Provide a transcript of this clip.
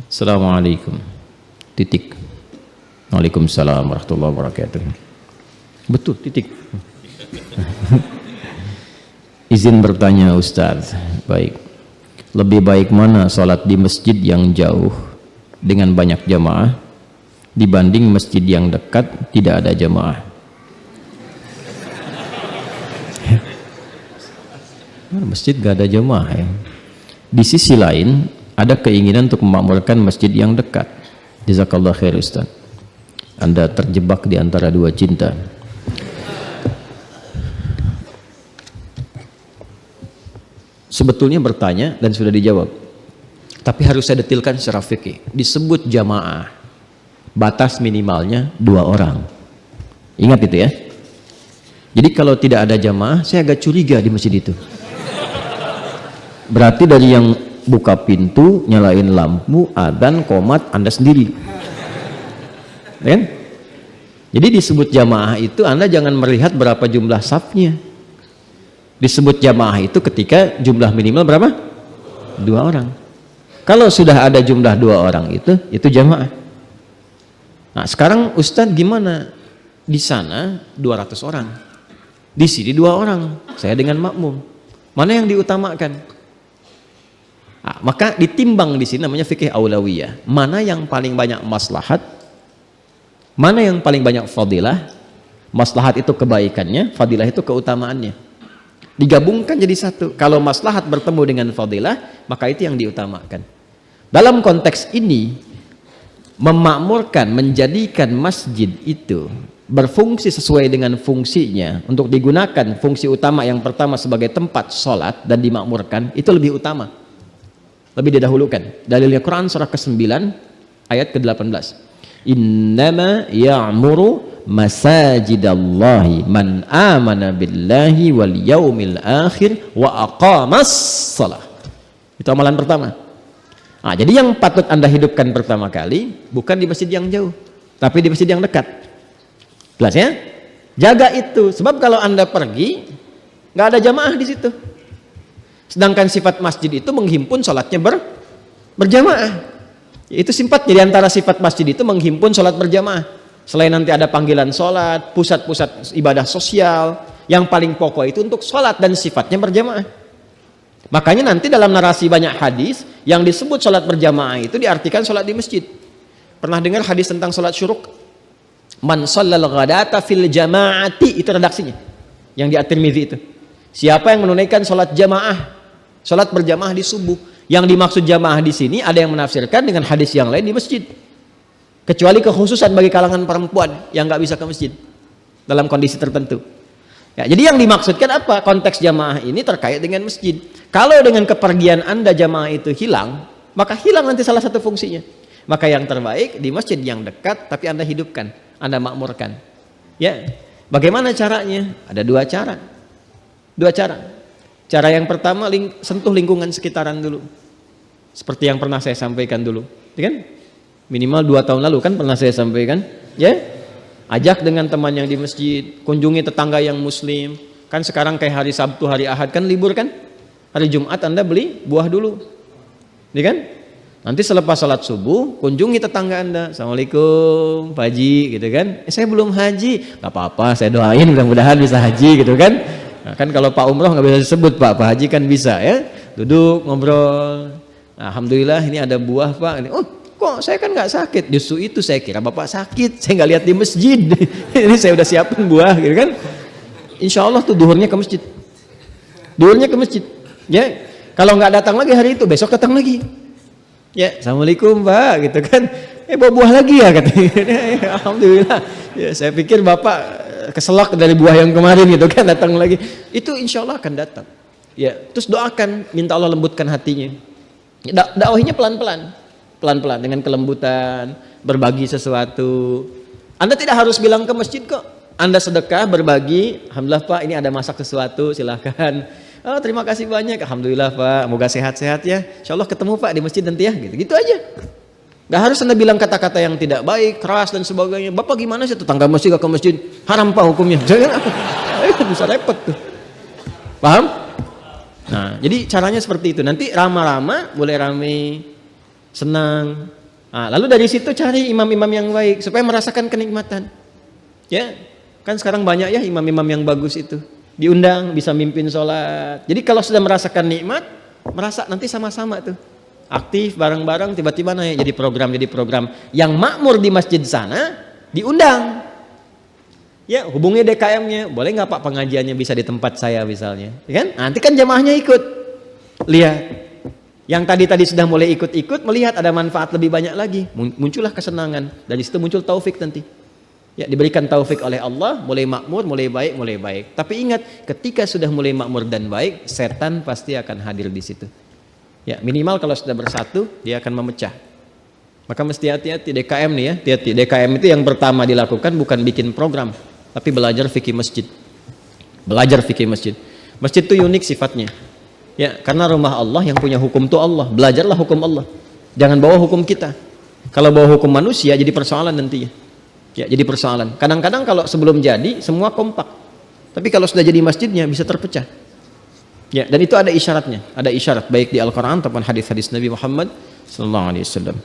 Assalamualaikum. Titik. Waalaikumsalam warahmatullahi wabarakatuh. Betul, titik. Izin bertanya Ustaz. Baik. Lebih baik mana sholat di masjid yang jauh dengan banyak jamaah dibanding masjid yang dekat tidak ada jamaah? Masjid gak ada jamaah ya. Di sisi lain ada keinginan untuk memakmurkan masjid yang dekat. Jazakallah khair Ustaz. Anda terjebak di antara dua cinta. Sebetulnya bertanya dan sudah dijawab, tapi harus saya detilkan secara fikih. Disebut jamaah, batas minimalnya 2 orang. Ingat itu ya. Jadi kalau tidak ada jamaah, saya agak curiga di masjid itu. Berarti dari yang buka pintu, nyalain lampu, adzan, qomat, Anda sendiri. Kan? Jadi disebut jamaah itu Anda jangan melihat berapa jumlah safnya. Disebut jamaah itu ketika jumlah minimal berapa? 2 orang. Kalau sudah ada jumlah 2 orang itu jamaah. Nah sekarang Ustadz gimana? Di sana 200 orang, di sini 2 orang, saya dengan makmum. Mana yang diutamakan? Nah, maka ditimbang di sini namanya fikih aulawiyah. Mana yang paling banyak maslahat? Mana yang paling banyak fadilah? Maslahat itu kebaikannya, fadilah itu keutamaannya. Digabungkan jadi satu. Kalau maslahat bertemu dengan fadilah, maka itu yang diutamakan. Dalam konteks ini, memakmurkan, menjadikan masjid itu berfungsi sesuai dengan fungsinya untuk digunakan fungsi utama yang pertama sebagai tempat sholat dan dimakmurkan, itu lebih utama, lebih didahulukan. Dalilnya Quran surah ke-9 ayat ke-18. Innama ya'muru masajidallahi man amana billahi wal yaumil akhir wa aqamas salah. Itu amalan pertama. Nah, jadi yang patut Anda hidupkan pertama kali bukan di masjid yang jauh, tapi di masjid yang dekat. Jelas ya? Jaga itu, sebab kalau Anda pergi nggak ada jamaah di situ. Sedangkan sifat masjid itu menghimpun sholatnya berjamaah. Itu sifatnya, di antara sifat masjid itu menghimpun sholat berjamaah. Selain nanti ada panggilan sholat, pusat-pusat ibadah sosial, yang paling pokok itu untuk sholat dan sifatnya berjamaah. Makanya nanti dalam narasi banyak hadis yang disebut sholat berjamaah itu diartikan sholat di masjid. Pernah dengar hadis tentang sholat syuruk? Man shallal ghadata fil jama'ati, itu redaksinya yang di At-Tirmidzi itu. Siapa yang menunaikan sholat jamaah, sholat berjamaah di subuh. Yang dimaksud jamaah di sini ada yang menafsirkan dengan hadis yang lain di masjid. Kecuali kekhususan bagi kalangan perempuan yang nggak bisa ke masjid dalam kondisi tertentu. Ya, jadi yang dimaksudkan apa? Konteks jamaah ini terkait dengan masjid. Kalau dengan kepergian Anda jamaah itu hilang, maka hilang nanti salah satu fungsinya. Maka yang terbaik di masjid yang dekat tapi Anda hidupkan, Anda makmurkan. Ya, bagaimana caranya? Ada 2 cara. 2 cara. Cara yang pertama, sentuh lingkungan sekitaran dulu. Seperti yang pernah saya sampaikan dulu, ya kan? Minimal 2 tahun lalu kan pernah saya sampaikan, ya. Ajak dengan teman yang di masjid, kunjungi tetangga yang muslim. Kan sekarang kayak hari Sabtu, hari Ahad kan libur kan? Hari Jumat Anda beli buah dulu, ya kan? Nanti selepas salat subuh, kunjungi tetangga Anda. Assalamualaikum, Pak Haji, gitu kan? Saya belum haji, nggak apa-apa, saya doain mudah-mudahan bisa haji, gitu kan? Nah, kan kalau Pak Umroh nggak bisa disebut Pak Haji kan bisa ya, duduk ngobrol. Nah, alhamdulillah ini ada buah Pak. Oh kok saya kan nggak sakit, justru itu saya kira Bapak sakit, saya nggak lihat di masjid. Ini saya udah siapin buah, gitu kan? Insya Allah tuh duhurnya ke masjid, ya. Kalau nggak datang lagi hari itu, besok datang lagi. Ya, assalamualaikum Pak, gitu kan? Bawa buah lagi ya katanya. Alhamdulillah. Ya, saya pikir Bapak keselak dari buah yang kemarin gitu kan, datang lagi. Itu insya Allah akan datang. Ya, terus doakan, minta Allah lembutkan hatinya. Dakwahinya pelan-pelan dengan kelembutan, berbagi sesuatu. Anda tidak harus bilang ke masjid kok. Anda sedekah, berbagi, alhamdulillah Pak, ini ada masak sesuatu, silahkan. Oh terima kasih banyak, alhamdulillah Pak, moga sehat-sehat ya. Insya Allah ketemu Pak di masjid nanti ya, gitu aja. Gak harus Anda bilang kata-kata yang tidak baik, keras dan sebagainya. Bapak gimana sih tetangga masjid gak ke masjid? Haram Pak hukumnya. Jangan apa? Bisa repot tuh. Paham? Nah, jadi caranya seperti itu. Nanti rama-rama, boleh rame, senang, Nah, lalu dari situ cari imam-imam yang baik supaya merasakan kenikmatan. Ya, kan sekarang banyak ya imam-imam yang bagus itu. Diundang bisa mimpin sholat. Jadi kalau sudah merasakan nikmat, merasa nanti sama-sama tuh. Aktif bareng-bareng tiba-tiba naik jadi program. Yang makmur di masjid sana diundang. Ya, hubungi DKM-nya. Boleh nggak Pak pengajiannya bisa di tempat saya misalnya. Ya kan? Nanti kan jamaahnya ikut. Lihat. Yang tadi sudah mulai ikut-ikut melihat ada manfaat lebih banyak lagi. Muncullah kesenangan. Dari situ muncul taufik nanti. Ya, diberikan taufik oleh Allah, mulai makmur, mulai baik. Tapi ingat, ketika sudah mulai makmur dan baik, setan pasti akan hadir di situ. Ya, minimal kalau sudah bersatu, dia akan memecah. Maka mesti hati-hati DKM nih ya, hati-hati. DKM itu yang pertama dilakukan bukan bikin program, tapi belajar fikih masjid. Belajar fikih masjid. Masjid itu unik sifatnya. Ya, karena rumah Allah yang punya hukum itu Allah. Belajarlah hukum Allah. Jangan bawa hukum kita. Kalau bawa hukum manusia jadi persoalan nantinya. Ya, jadi persoalan. Kadang-kadang kalau sebelum jadi semua kompak. Tapi kalau sudah jadi masjidnya bisa terpecah. Ya, dan itu ada isyaratnya. Ada isyarat baik di Al-Qur'an ataupun hadis-hadis Nabi Muhammad sallallahu alaihi wasallam.